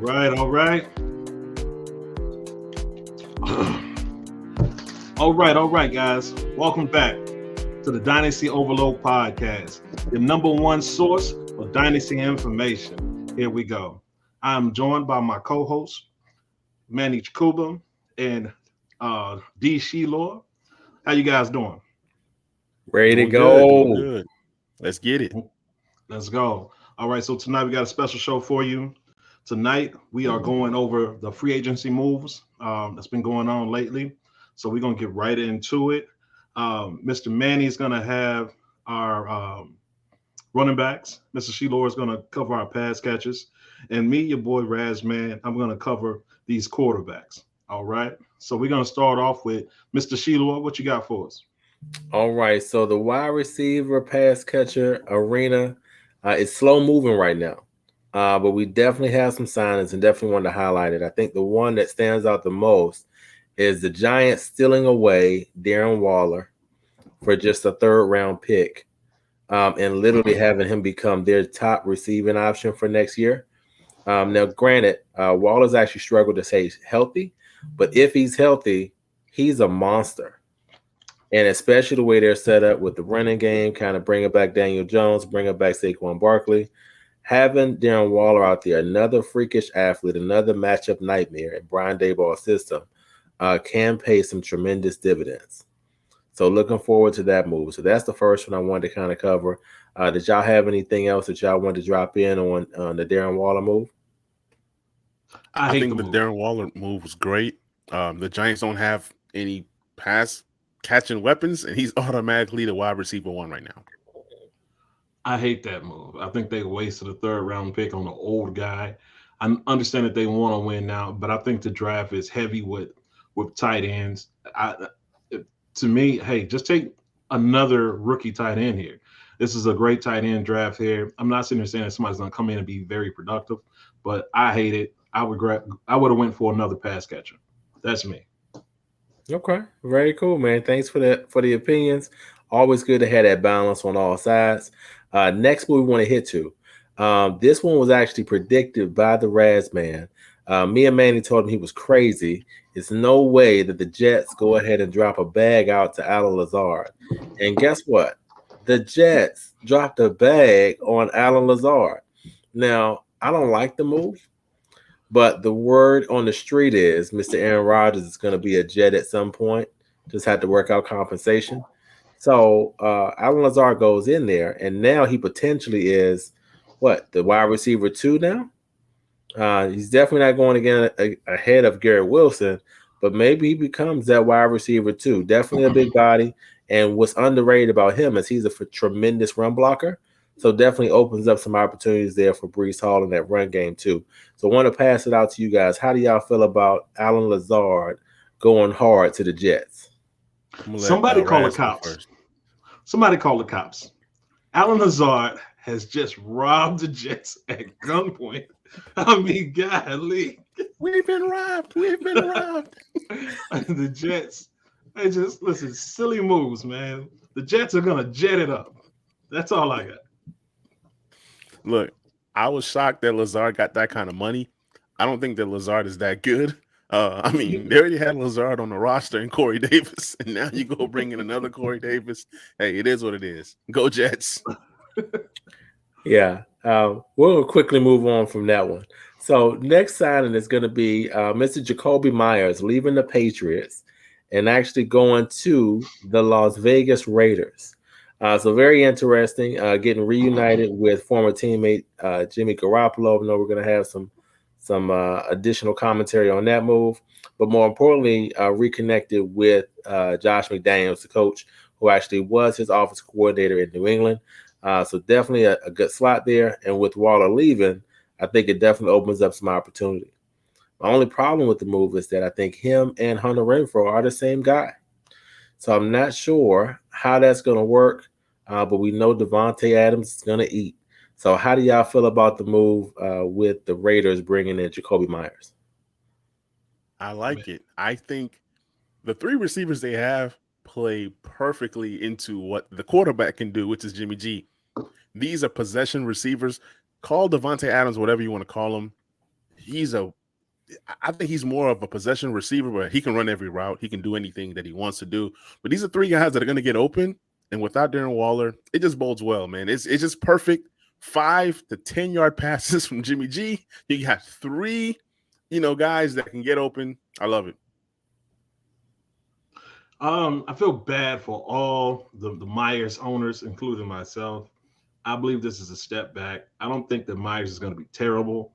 All right. All right, guys. Welcome back to the Dynasty Overload Podcast, the number one source for Dynasty information. Here we go. I'm joined by my co-host, Manny Chukuba and D. Shilor. How you guys doing? Ready to Doing go. good. Let's get it. Let's go. All right, so tonight we got a special show for you. Tonight we are going over the free agency moves that's been going on lately. So we're gonna get right into it. Mr. Manny is gonna have our running backs. Mr. Shilor is gonna cover our pass catches, and me, your boy Razman, I'm gonna cover these quarterbacks. All right. So we're gonna start off with Mr. Shilor. What you got for us? All right. So the wide receiver pass catcher arena is slow moving right now. But we definitely have some signings and definitely want to highlight it. I think the one that stands out the most is the Giants stealing away Darren Waller for just a third-round pick and literally having him become their top receiving option for next year. Now, granted, Waller's actually struggled to stay healthy, but if he's healthy, he's a monster. And especially the way they're set up with the running game, kind of bringing back Daniel Jones, bringing back Saquon Barkley. Having Darren Waller out there, another freakish athlete, another matchup nightmare in Brian Daboll's system, can pay some tremendous dividends. So looking forward to that move. So that's the first one I wanted to kind of cover. Did y'all have anything else that y'all wanted to drop in on the Darren Waller move? I think the Darren Waller move was great. The Giants don't have any pass catching weapons, and he's automatically the wide receiver one right now. I hate that move. I think they wasted a third-round pick on an old guy. I understand that they want to win now, but I think the draft is heavy with tight ends. To me, hey, just take another rookie tight end here. This is a great tight end draft here. I'm not sitting there saying that somebody's going to come in and be very productive, but I hate it. I would have went for another pass catcher. That's me. Okay, very cool, man. Thanks for the opinions. Always good to have that balance on all sides. Next one we want to hit to. This one was actually predicted by the Raz man. Me and Manny told him he was crazy. It's no way that the Jets go ahead and drop a bag out to Alan Lazard. And guess what? The Jets dropped a bag on Alan Lazard. Now, I don't like the move, but the word on the street is Mr. Aaron Rodgers is going to be a Jet at some point. Just had to work out compensation. So Alan Lazard goes in there, and now he potentially is the wide receiver 2 now? He's definitely not going again ahead of Garrett Wilson, but maybe he becomes that wide receiver 2. Definitely a big body, and what's underrated about him is he's a tremendous run blocker, so definitely opens up some opportunities there for Breece Hall in that run game too. So I want to pass it out to you guys. How do y'all feel about Alan Lazard going hard to the Jets? Somebody call the cops. Somebody call the cops. Alan Lazard has just robbed the Jets at gunpoint. I mean, golly. We've been robbed. The Jets, they just, listen, silly moves, man. The Jets are going to jet it up. That's all I got. Look, I was shocked that Lazard got that kind of money. I don't think that Lazard is that good. I mean, they already had Lazard on the roster and Corey Davis, and now you go bring in another Corey Davis. Hey, it is what it is. Go Jets. Yeah, we'll quickly move on from that one. So next signing is going to be Mr. Jacoby Myers leaving the Patriots and actually going to the Las Vegas Raiders. So very interesting, getting reunited with former teammate Jimmy Garoppolo. I know we're going to have some additional commentary on that move, but more importantly, reconnected with Josh McDaniels, the coach who actually was his offense coordinator in New England. So definitely a good slot there. And with Waller leaving, I think it definitely opens up some opportunity. My only problem with the move is that I think him and Hunter Renfrow are the same guy. So I'm not sure how that's going to work, but we know Devontae Adams is going to eat. So how do y'all feel about the move with the Raiders bringing in Jacoby Myers? I like it. I think the 3 receivers they have play perfectly into what the quarterback can do, which is Jimmy G. These are possession receivers. Call Devontae Adams whatever you want to call him. I think he's more of a possession receiver, but he can run every route. He can do anything that he wants to do. But these are three guys that are going to get open. And without Darren Waller, it just bodes well, man. It's just perfect. 5 to 10 yard passes from Jimmy G. You got three, guys that can get open. I love it. I feel bad for all the Myers owners, including myself. I believe this is a step back. I don't think that Myers is going to be terrible.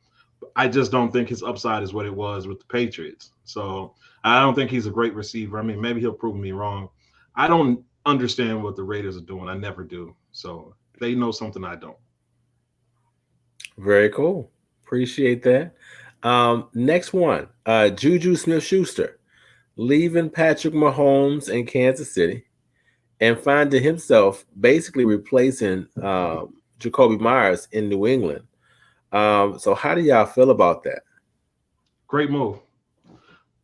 I just don't think his upside is what it was with the Patriots. So I don't think he's a great receiver. I mean, maybe he'll prove me wrong. I don't understand what the Raiders are doing. I never do. So they know something I don't. Very cool. Appreciate that. Next one, Juju Smith-Schuster leaving Patrick Mahomes in Kansas City and finding himself basically replacing Jacoby Myers in New England. So how do y'all feel about that? Great move.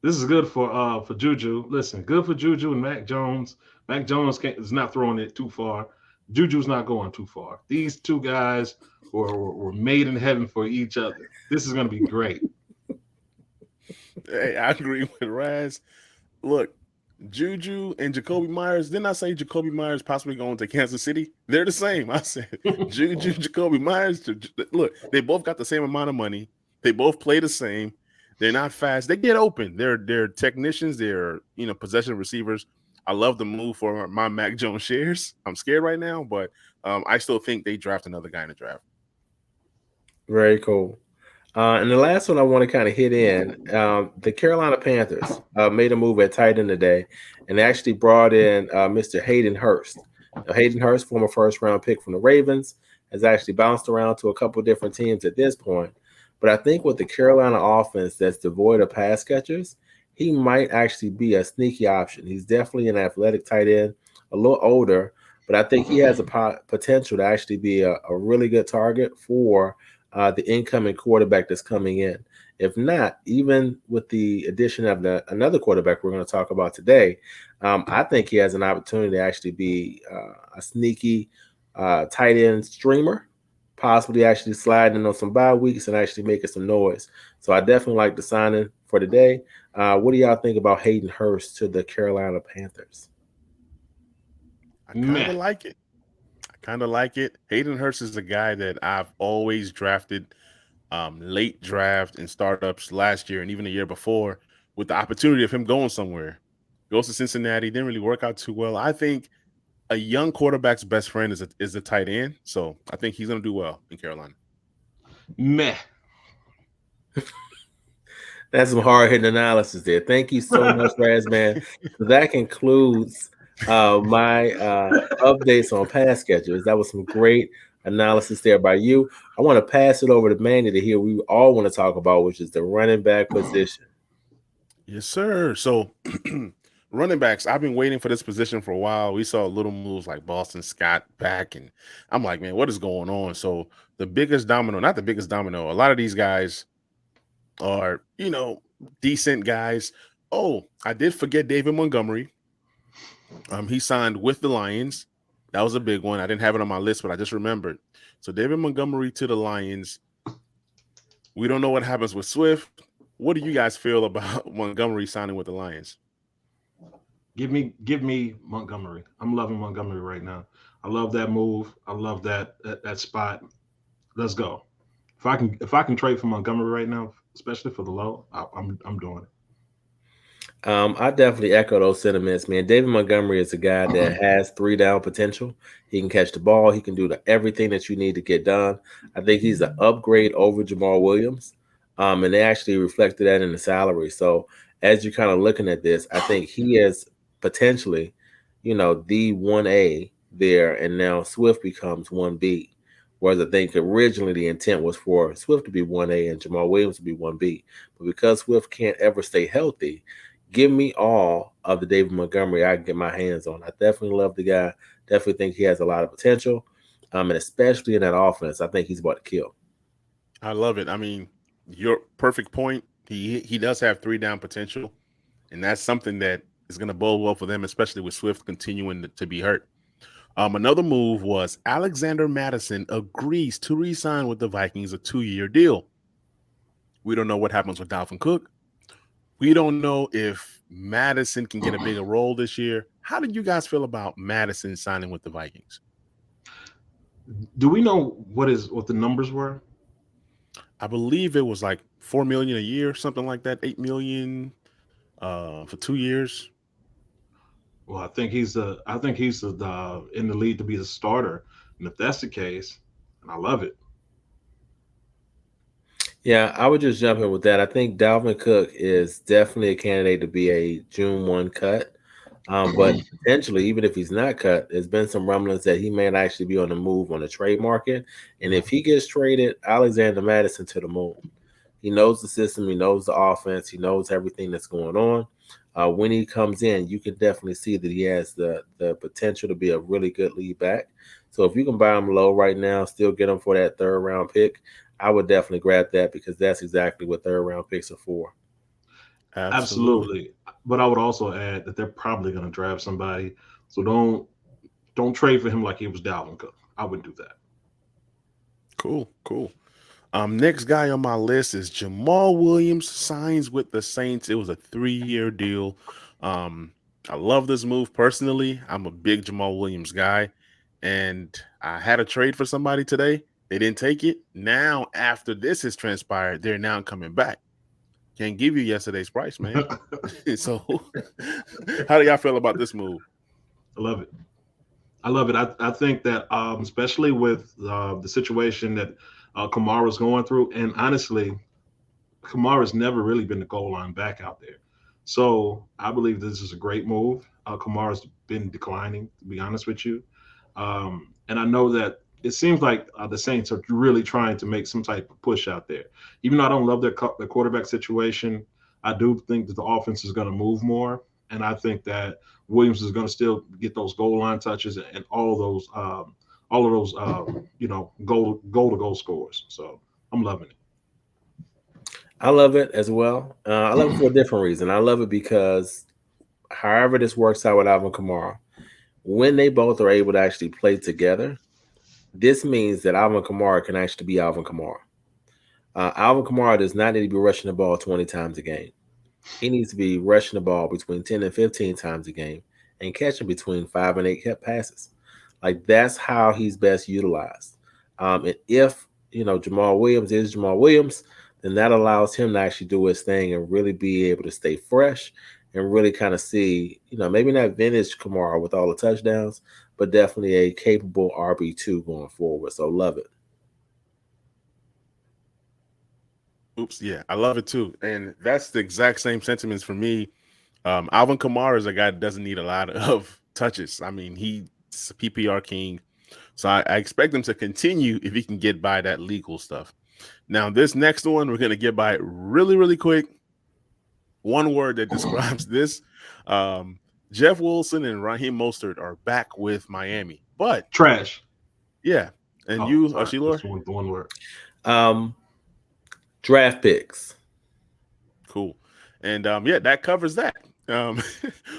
This is good for Juju. Listen, good for Juju and Mac Jones. Mac Jones is not throwing it too far. Juju's not going too far. These two guys were made in heaven for each other. This is going to be great. Hey, I agree with Raz. Look, Juju and Jacoby Myers, didn't I say Jacoby Myers possibly going to Kansas City? They're the same. I said Juju, Jacoby Myers. Look, they both got the same amount of money. They both play the same. They're not fast. They get open. They're technicians. They're possession receivers. I love the move for my Mac Jones shares. I'm scared right now, but I still think they draft another guy in the draft. Very cool. And the last one I want to kind of hit in, the Carolina Panthers made a move at tight end today and actually brought in Mr. Hayden Hurst. Now, Hayden Hurst, former first-round pick from the Ravens, has actually bounced around to a couple of different teams at this point. But I think with the Carolina offense that's devoid of pass catchers, he might actually be a sneaky option. He's definitely an athletic tight end, a little older, but I think he has a potential to actually be a really good target for the incoming quarterback that's coming in. If not, even with the addition of another quarterback we're going to talk about today, I think he has an opportunity to actually be a sneaky tight end streamer, possibly actually sliding on some bye weeks and actually making some noise. So I definitely like the signing for today. What do y'all think about Hayden Hurst to the Carolina Panthers? I kind of like it. Hayden Hurst is a guy that I've always drafted late draft and startups last year and even the year before with the opportunity of him going somewhere. Goes to Cincinnati, didn't really work out too well. I think a young quarterback's best friend is a tight end, so I think he's going to do well in Carolina. Meh. That's some hard-hitting analysis there. Thank you so much, Razman. That concludes my updates on pass catchers. That was some great analysis there by you. I want to pass it over to Manny to hear what we all want to talk about, which is the running back position. Yes, sir. So running backs, I've been waiting for this position for a while. We saw little moves like Boston Scott back, and I'm like, man, what is going on? So the biggest domino, not the biggest domino, a lot of these guys are, decent guys. Oh, I did forget David Montgomery. He signed with the Lions. That was a big one. I didn't have it on my list, but I just remembered. So David Montgomery to the Lions. We don't know what happens with Swift. What do you guys feel about Montgomery signing with the Lions? Give me Montgomery. I'm loving Montgomery right now. I love that move. I love that spot. Let's go. If I can trade for Montgomery right now, especially for the low, I'm doing it. I definitely echo those sentiments, man. David Montgomery is a guy that has 3-down potential. He can catch the ball. He can do everything that you need to get done. I think he's an upgrade over Jamal Williams, and they actually reflected that in the salary. So as you're kind of looking at this, I think he is potentially, the 1A there, and now Swift becomes 1B. Whereas I think originally the intent was for Swift to be 1A and Jamal Williams to be 1B. But because Swift can't ever stay healthy, give me all of the David Montgomery I can get my hands on. I definitely love the guy. Definitely think he has a lot of potential. And especially in that offense, I think he's about to kill. I love it. I mean, your perfect point. He does have 3-down potential. And that's something that is going to bode well for them, especially with Swift continuing to be hurt. Another move was Alexander Mattison agrees to re-sign with the Vikings a 2-year deal. We don't know what happens with Dalvin Cook. We don't know if Madison can get a bigger role this year. How did you guys feel about Madison signing with the Vikings? Do we know what the numbers were? I believe it was like $4 million a year, something like that. $8 million for 2 years. Well, I think he's the in the lead to be the starter, and if that's the case, and I love it. Yeah, I would just jump in with that. I think Dalvin Cook is definitely a candidate to be a June 1 cut. But potentially, even if he's not cut, there's been some rumblings that he may actually be on the move on the trade market. And if he gets traded, Alexander Madison to the moon. He knows the system. He knows the offense. He knows everything that's going on. When he comes in, you can definitely see that he has the potential to be a really good lead back. So if you can buy him low right now, still get him for that 3rd round pick, I would definitely grab that because that's exactly what 3rd round picks are for. Absolutely. But I would also add that they're probably going to draft somebody. So don't trade for him like he was Dalvin Cook. I wouldn't do that. Cool. Next guy on my list is Jamal Williams, signs with the Saints. It was a 3-year deal. I love this move personally. I'm a big Jamal Williams guy, and I had a trade for somebody today. They didn't take it. Now, after this has transpired, they're now coming back. Can't give you yesterday's price, man. So, how do y'all feel about this move? I love it. I think that especially with the situation that Kamara's going through, and honestly, Kamara's never really been the goal line back out there. So I believe this is a great move. Kamara's been declining, to be honest with you. And I know that it seems like the Saints are really trying to make some type of push out there. Even though I don't love their quarterback situation, I do think that the offense is going to move more. And I think that Williams is going to still get those goal line touches and all of those goal to goal scores. So I'm loving it. I love it as well. I love it for a different reason. I love it because however this works out with Alvin Kamara, when they both are able to actually play together, this means that Alvin Kamara can actually be Alvin Kamara. Alvin Kamara does not need to be rushing the ball 20 times a game. He needs to be rushing the ball between 10 and 15 times a game and catching between 5 and 8 passes. Like, that's how he's best utilized. And if, Jamal Williams is Jamal Williams, then that allows him to actually do his thing and really be able to stay fresh and really kind of see, maybe not vintage Kamara with all the touchdowns, but definitely a capable RB2 going forward. So love it. Oops, yeah, I love it too. And that's the exact same sentiments for me. Alvin Kamara is a guy that doesn't need a lot of touches. I mean, he's a PPR king. So I expect him to continue if he can get by that legal stuff. Now, this next one, we're going to get by it really, really quick. One word that describes this. Jeff Wilson and Raheem Mostert are back with Miami. But trash. Yeah. And you, Ashilor? One word. Draft picks. Cool. And that covers that.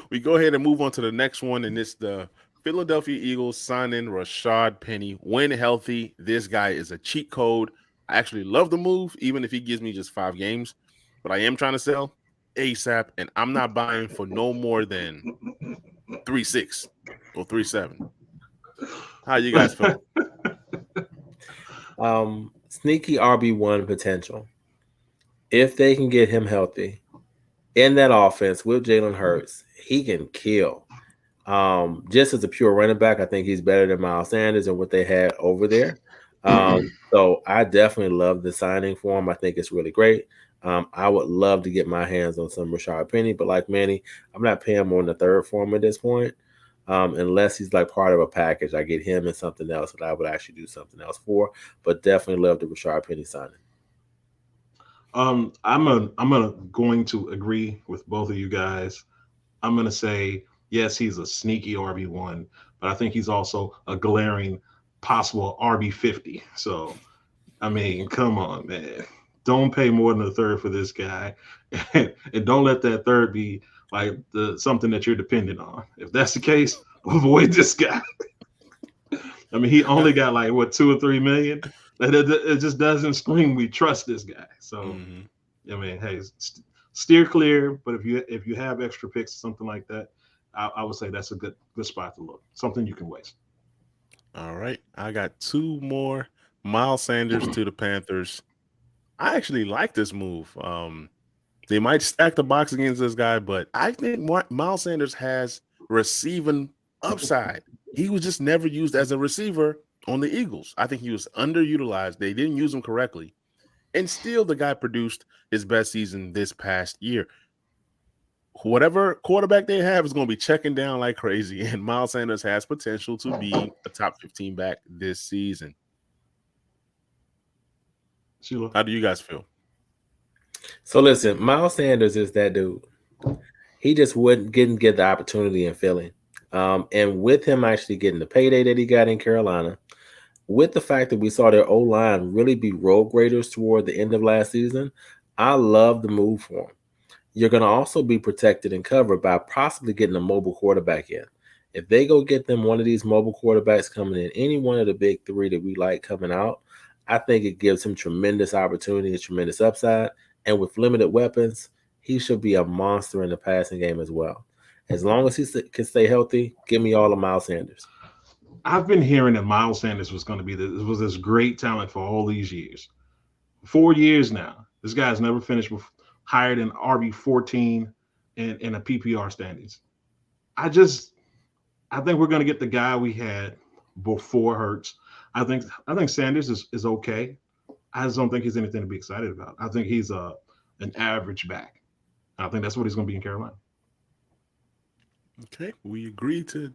We go ahead and move on to the next one, and it's the Philadelphia Eagles signing Rashad Penny. When healthy, this guy is a cheat code. I actually love the move, even if he gives me just 5 games. But I am trying to sell ASAP, and I'm not buying for no more than 3.6 or 3.7. How you guys feel? Sneaky RB1 potential. If they can get him healthy in that offense with Jalen Hurts, he can kill. Just as a pure running back, I think he's better than Miles Sanders and what they had over there. So I definitely love the signing for him. I think it's really great. I would love to get my hands on some Rashad Penny, but like Manny, I'm not paying more than the 3rd for him at this point. Unless he's like part of a package, I get him and something else that I would actually do something else for. But definitely love the Rashad Penny signing. I'm going to agree with both of you guys. I'm going to say yes, he's a sneaky RB1, but I think he's also a glaring possible RB50. So, I mean, come on, man. Don't pay more than a 3rd for this guy, and don't let that 3rd be like something that you're dependent on. If that's the case, avoid this guy. I mean, he only got 2 or 3 million. It just doesn't scream we trust this guy. So I mean, hey, steer clear. But if you have extra picks or something like that, I would say that's a good spot to look. Something you can waste. All right. I got two more. Miles Sanders to the Panthers. I actually like this move. They might stack the box against this guy, but I think Miles Sanders has receiving upside. He was just never used as a receiver on the Eagles. I think he was underutilized. They didn't use him correctly. And still, the guy produced his best season this past year. Whatever quarterback they have is going to be checking down like crazy, and Miles Sanders has potential to be a top 15 back this season. Sheila, How do you guys feel? So listen, Miles Sanders is that dude. He just didn't get the opportunity in Philly. And with him actually getting the payday that he got in Carolina, with the fact that we saw their O-line really be road graders toward the end of last season, I love the move for him. You're going to also be protected and covered by possibly getting a mobile quarterback in. If they go get them one of these mobile quarterbacks coming in, any one of the big three that we like coming out, I think it gives him tremendous opportunity and tremendous upside. And with limited weapons, he should be a monster in the passing game as well. As long as he can stay healthy, give me all of Miles Sanders. I've been hearing that Miles Sanders was going to be this great talent for all these years. 4 years now. This guy's never finished with higher than RB14 in a PPR standings. I think we're going to get the guy we had before Hurts. I think Sanders is okay. I just don't think he's anything to be excited about. I think he's an average back. I think that's what he's going to be in Carolina. Okay, we agree to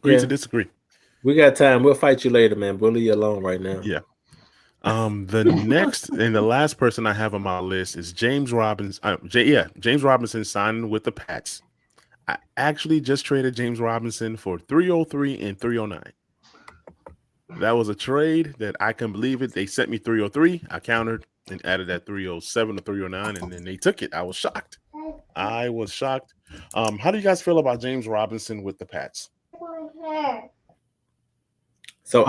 disagree. We got time. We'll fight you later, man. We'll leave you alone right now. Yeah. The next and the last person I have on my list is James Robinson. James Robinson signing with the Pats. I actually just traded James Robinson for 303 and 309. That was a trade that I can believe it. They sent me 303. I countered and added that 307 to 309, and then they took it. I was shocked. How do you guys feel about James Robinson with the Pats? So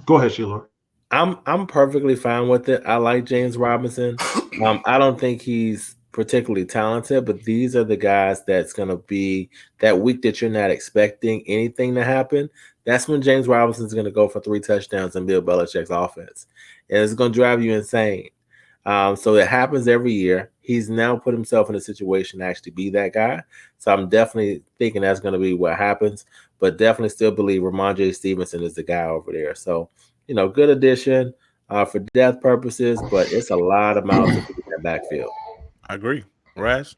go ahead, Sheila. I'm perfectly fine with it. I like James Robinson. I don't think he's particularly talented, but these are the guys that's going to be that week that you're not expecting anything to happen. That's when James Robinson's going to go for 3 touchdowns in Bill Belichick's offense. And it's going to drive you insane. So it happens every year. He's now put himself in a situation to actually be that guy. So I'm definitely thinking that's going to be what happens, but definitely still believe Ramondre Stevenson is the guy over there. So, good addition for depth purposes, but it's a lot of miles to put in that backfield. I agree. Raz?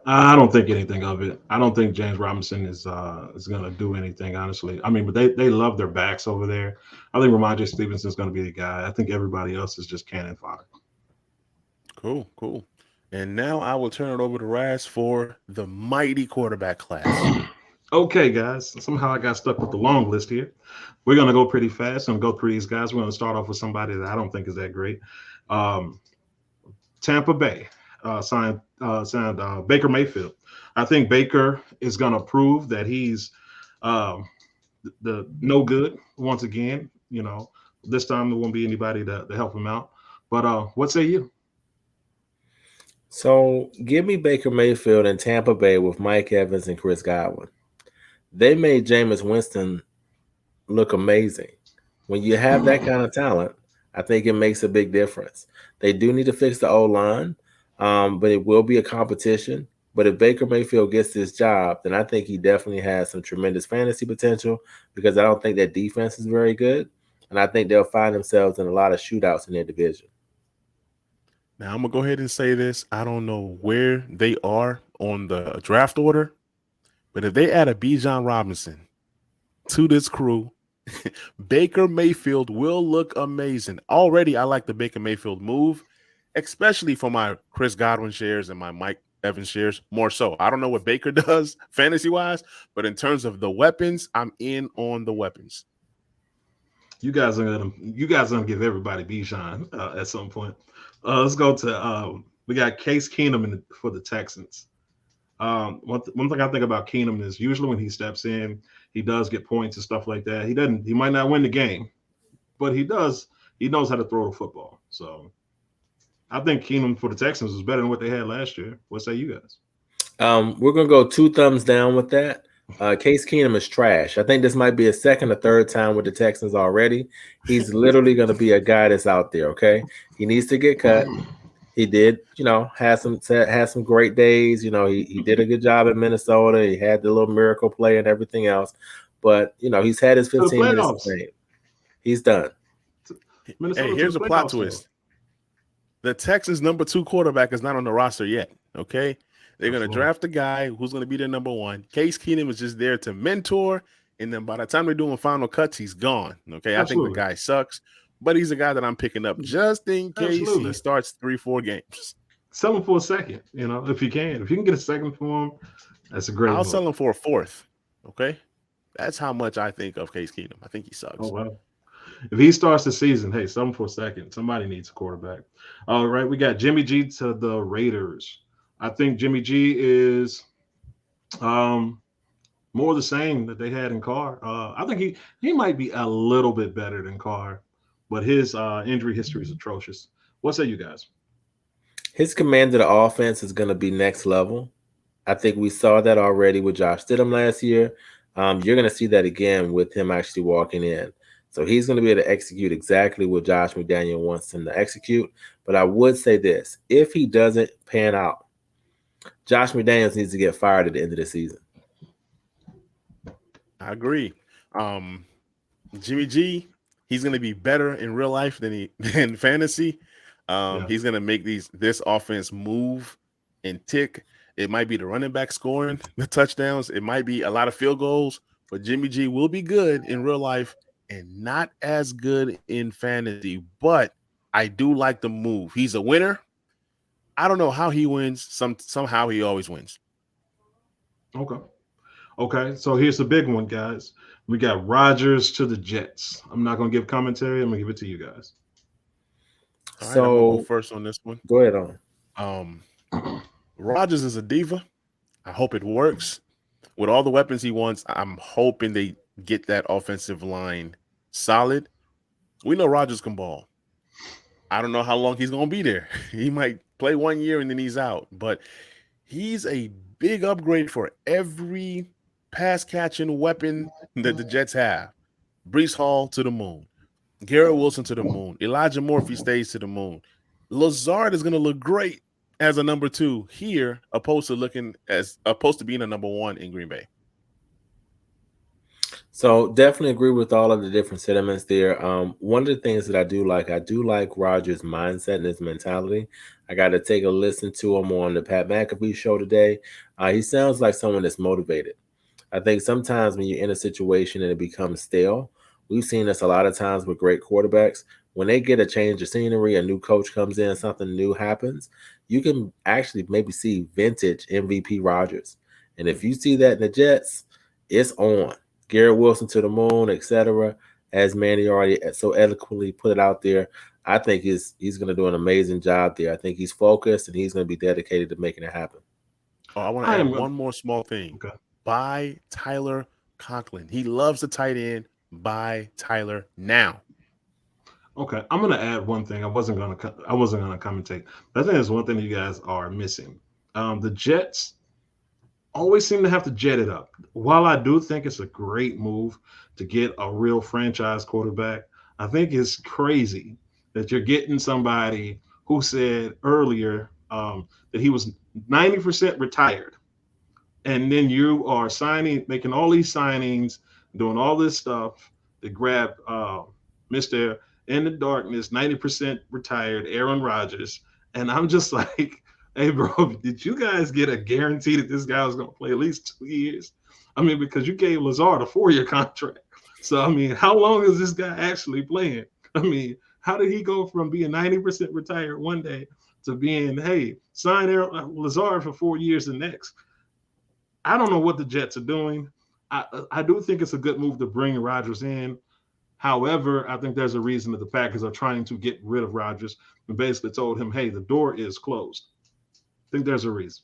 I don't think anything of it. I don't think James Robinson is going to do anything, honestly. I mean, but they love their backs over there. I think Ramondre Stevenson is going to be the guy. I think everybody else is just cannon fodder. Cool. And now I will turn it over to Raz for the mighty quarterback class. Okay, guys. Somehow I got stuck with the long list here. We're going to go pretty fast and go through these guys. We're going to start off with somebody that I don't think is that great. Tampa Bay signed Baker Mayfield. I think Baker is going to prove that he's the no good once again. This time there won't be anybody to help him out. But what say you? So give me Baker Mayfield in Tampa Bay with Mike Evans and Chris Godwin. They made Jameis Winston look amazing. When you have that kind of talent, I think it makes a big difference. They do need to fix the O-line, but it will be a competition. But if Baker Mayfield gets this job, then I think he definitely has some tremendous fantasy potential because I don't think that defense is very good. And I think they'll find themselves in a lot of shootouts in their division. Now, I'm going to go ahead and say this. I don't know where they are on the draft order, but if they add a Bijan Robinson to this crew, Baker Mayfield will look amazing. Already, I like the Baker Mayfield move, especially for my Chris Godwin shares and my Mike Evans shares more so. I don't know what Baker does fantasy-wise, but in terms of the weapons, I'm in on the weapons. You guys are gonna give everybody Bijan at some point. Let's go to we got Case Keenum for the Texans. One thing I think about Keenum is usually when he steps in, he does get points and stuff like that. He might not win the game, but he knows how to throw the football. So I think Keenum for the Texans is better than what they had last year. What say you guys? We're gonna go 2 thumbs down with that. Case Keenum is trash. I think this might be a second or third time with the Texans already. He's literally gonna be a guy that's out there. Okay, he needs to get cut. He did, had some great days. He did a good job in Minnesota. He had the little miracle play and everything else. But he's had his 15 minutes of fame. He's done. Hey, here's a plot twist. The Texans' number 2 quarterback is not on the roster yet. Okay, they're going to draft a guy who's going to be their number 1. Case Keenum is just there to mentor, and then by the time they're doing final cuts, he's gone. Okay, I think the guy sucks, but he's a guy that I'm picking up just in case he starts 3-4 games. Sell him for a second, if you can. If you can get a second for him, that's a great I'll move. sell him for a 4th. Okay, that's how much I think of Case Keenum. I think he sucks. Oh, wow. If he starts the season, hey, sell him for a second. Somebody needs a quarterback. All right, we got Jimmy G to the Raiders. I think Jimmy G is more the same that they had in Carr. I think he might be a little bit better than Carr, but his injury history is atrocious. What say you guys? His command of the offense is going to be next level. I think we saw that already with Josh Stidham last year. You're going to see that again with him actually walking in. So he's going to be able to execute exactly what Josh McDaniel wants him to execute. But I would say this. If he doesn't pan out, Josh McDaniels needs to get fired at the end of the season. I agree. Jimmy G, he's going to be better in real life than in fantasy. He's going to make this offense move and tick. It might be the running back scoring the touchdowns. It might be a lot of field goals. But Jimmy G will be good in real life and not as good in fantasy. But I do like the move. He's a winner. I don't know how he wins. Somehow he always wins. Okay. So here's the big one, guys. We got Rodgers to the Jets. I'm not going to give commentary. I'm going to give it to you guys. All right, I'm gonna go first on this one. Go ahead on. Rodgers is a diva. I hope it works. With all the weapons he wants, I'm hoping they get that offensive line solid. We know Rodgers can ball. I don't know how long he's going to be there. He might play 1 year and then he's out. But he's a big upgrade for every pass-catching weapon that the Jets have. Breece Hall to the moon. Garrett Wilson to the moon. Elijah Moore, if he stays, to the moon. Lazard is going to look great as a number 2 here, opposed to being a number 1 in Green Bay. So definitely agree with all of the different sentiments there. One of the things that I do like Rodgers' mindset and his mentality. I got to take a listen to him on the Pat McAfee show today. He sounds like someone that's motivated. I think sometimes when you're in a situation and it becomes stale, we've seen this a lot of times with great quarterbacks. When they get a change of scenery, a new coach comes in, something new happens, you can actually maybe see vintage MVP Rodgers. And if you see that in the Jets, it's on. Garrett Wilson to the moon, etc. As Manny already so eloquently put it out there, I think he's going to do an amazing job there. I think he's focused and he's going to be dedicated to making it happen. Oh, I want to add one more small thing. Okay. Buy Tyler Conklin. He loves the tight end. Buy Tyler now. Okay, I'm going to add one thing. I wasn't going to commentate. But I think there's one thing you guys are missing. The Jets always seem to have to jet it up. While I do think it's a great move to get a real franchise quarterback, I think it's crazy that you're getting somebody who said earlier that he was 90% retired. And then you are making all these signings, doing all this stuff to grab Mr. In the darkness, 90% retired Aaron Rodgers. And I'm just like, hey, bro, did you guys get a guarantee that this guy was going to play at least 2 years? I mean, because you gave Lazard a 4-year contract. So, I mean, how long is this guy actually playing? I mean, how did he go from being 90% retired one day to being, hey, sign Lazard for 4 years the next? I don't know what the Jets are doing. I do think it's a good move to bring Rodgers in. However, I think there's a reason that the Packers are trying to get rid of Rodgers and basically told him, hey, the door is closed. I think there's a reason.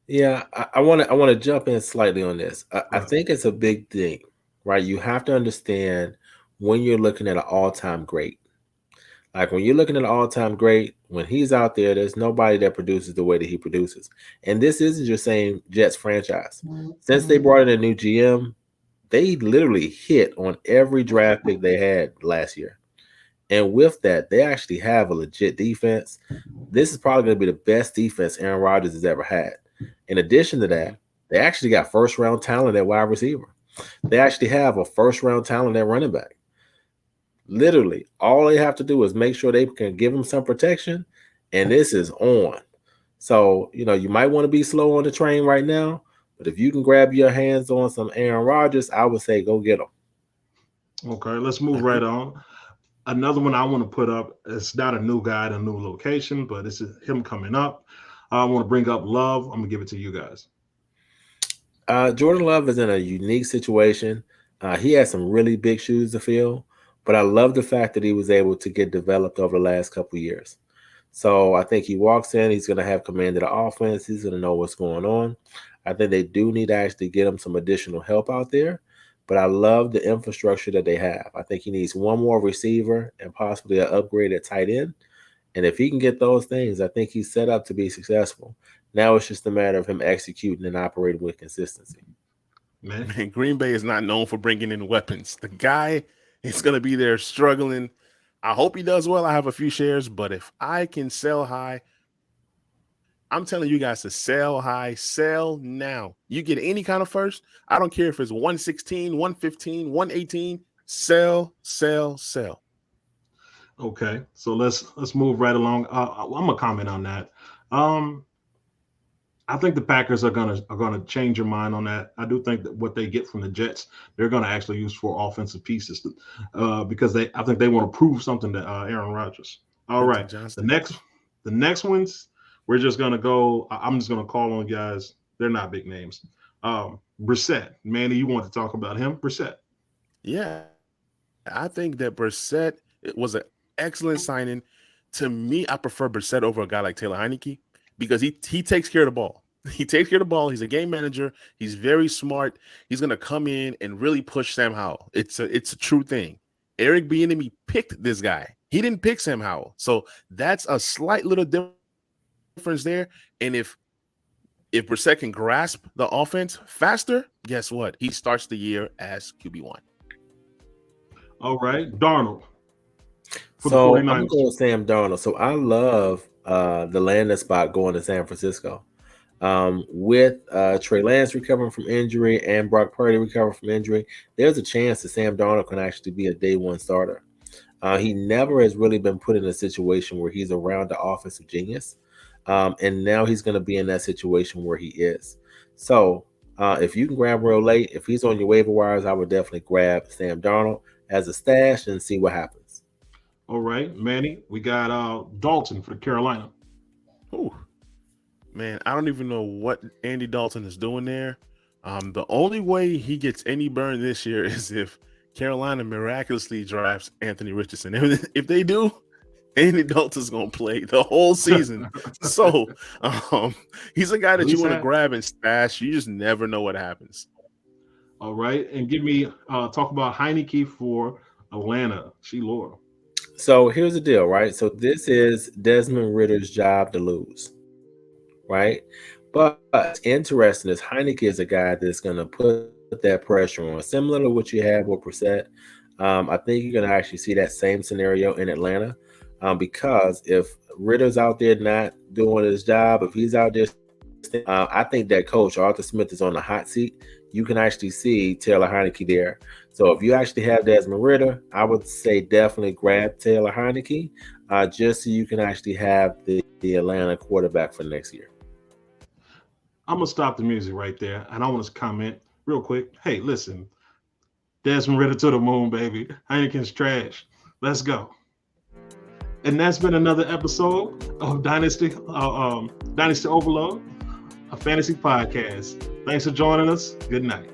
Yeah, I want to jump in slightly on this. I think it's a big thing, right? You have to understand when you're looking at an all-time great. Like when you're looking at an all-time great, when he's out there, there's nobody that produces the way that he produces. And this isn't your same Jets franchise. Since they brought in a new GM, they literally hit on every draft pick they had last year. And with that, they actually have a legit defense. This is probably going to be the best defense Aaron Rodgers has ever had. In addition to that, they actually got first-round talent at wide receiver. They actually have a first-round talent at running back. Literally, all they have to do is make sure they can give him some protection, and this is on. So, you might want to be slow on the train right now, but if you can grab your hands on some Aaron Rodgers, I would say go get him. Okay, let's move right on. Another one I want to put up, it's not a new guy at a new location, but it's him coming up. I want to bring up Love. I'm going to give it to you guys. Jordan Love is in a unique situation. He has some really big shoes to fill, but I love the fact that he was able to get developed over the last couple of years. So I think he walks in, he's going to have command of the offense. He's going to know what's going on. I think they do need to actually get him some additional help out there, but I love the infrastructure that they have. I think he needs one more receiver and possibly an upgrade at tight end. And if he can get those things, I think he's set up to be successful. Now it's just a matter of him executing and operating with consistency. Man, Green Bay is not known for bringing in weapons. The guy is going to be there struggling. I hope he does well. I have a few shares, but if I can sell high, I'm telling you guys to sell high, sell now. You get any kind of first. I don't care if it's 116, 115, 118. Sell, sell, sell. Okay, so let's move right along. I'm gonna comment on that. I think the Packers are gonna change your mind on that. I do think that what they get from the Jets, they're gonna actually use for offensive pieces, because I think they want to prove something to Aaron Rodgers. All right, the next ones we're just gonna go. I'm just gonna call on guys. They're not big names. Brissett, Manny, you want to talk about him? Brissett. Yeah, I think that Brissett was an excellent signing. To me, I prefer Brissett over a guy like Taylor Heineke, because he takes care of the ball. He takes care of the ball. He's a game manager. He's very smart. He's going to come in and really push Sam Howell. It's a true thing. Eric Bieniemy picked this guy. He didn't pick Sam Howell. So that's a slight little difference there. And if Brissett can grasp the offense faster, guess what? He starts the year as QB1. All right, Darnold. So I'm going to go with Sam Darnold. So I love the landing spot going to San Francisco. With Trey Lance recovering from injury and Brock Purdy recovering from injury, there's a chance that Sam Darnold can actually be a day one starter. He never has really been put in a situation where he's around the offensive genius. And now he's going to be in that situation where he is. So if you can grab him real late, if he's on your waiver wires, I would definitely grab Sam Darnold as a stash and see what happens. All right, Manny, we got Dalton for Carolina. Ooh, man, I don't even know what Andy Dalton is doing there. The only way he gets any burn this year is if Carolina miraculously drafts Anthony Richardson. If they do, Andy Dalton's going to play the whole season. So he's a guy that you want to grab and stash. You just never know what happens. All right, and give me talk about Heineke for Atlanta. Laura. So here's the deal, right? So this is Desmond Ritter's job to lose, right? But interesting is Heineke is a guy that's going to put that pressure on, similar to what you have with Brissett. I think you're going to actually see that same scenario in Atlanta, because if Ritter's out there not doing his job, if he's out there, I think that coach Arthur Smith is on the hot seat. You can actually see Taylor Heineke there. So if you actually have Desmond Ridder, I would say definitely grab Taylor Heineke, just so you can actually have the Atlanta quarterback for next year. I'm going to stop the music right there, and I want to comment real quick. Hey, listen, Desmond Ridder to the moon, baby. Heineken's trash. Let's go. And that's been another episode of Dynasty Overload, a fantasy podcast. Thanks for joining us. Good night.